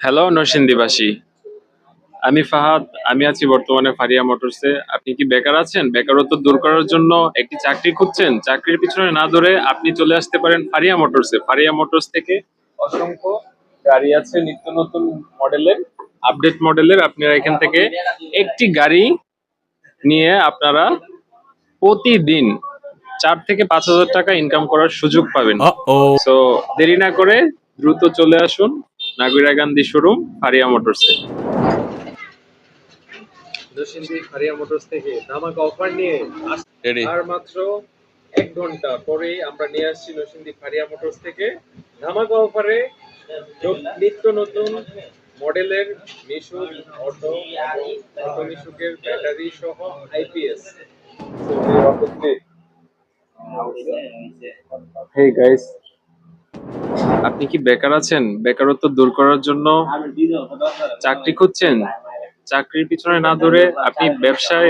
Hello নরসিংদীবাসী, আমি ফাহাদ। আমি আছি বর্তমানে ফারিয়া মোটরসে। আপনি কি বেকার আছেন? বেকারত্ব দূর করার জন্য একটি চাকরি খুঁজছেন? চাকরির পিছনে না ধরে আপনি চলে আসতে পারেন ফারিয়া মোটরসে। ফারিয়া মোটরস থেকে অসংখ্য গাড়ি আছে নিত্য নতুন মডেলের, আপডেট মডেলের। আপনারা এখান থেকে একটি গাড়ি নিয়ে আপনারা প্রতিদিন 4 থেকে 5 হাজার টাকা ইনকাম করার সুযোগ পাবেন। সো দেরি না করে দ্রুত চলে আসুন নাগরিয়া গান্ধী শোরুম ফারিয়া মোটরসে। নরসিংদী ফারিয়া মোটরস থেকে ধামাকা অফার নিয়ে রেডি। আর মাত্র 1 ঘন্টা পরেই আমরা নিয়ে আসছি নরসিংদী ফারিয়া মোটরস থেকে ধামাকা অফারে নিত্য নতুন মডেলের মিশুক অটো এবং অটো মিশুকের ব্যাটারি সহ আইপিএস। হে গাইস, আপনি কি বেকার আছেন? বেকারত্ব দূর করার জন্য চাকরি খুঁজছেন? চাকরির পিছনে না দৌড়ে আপনি ব্যবসায়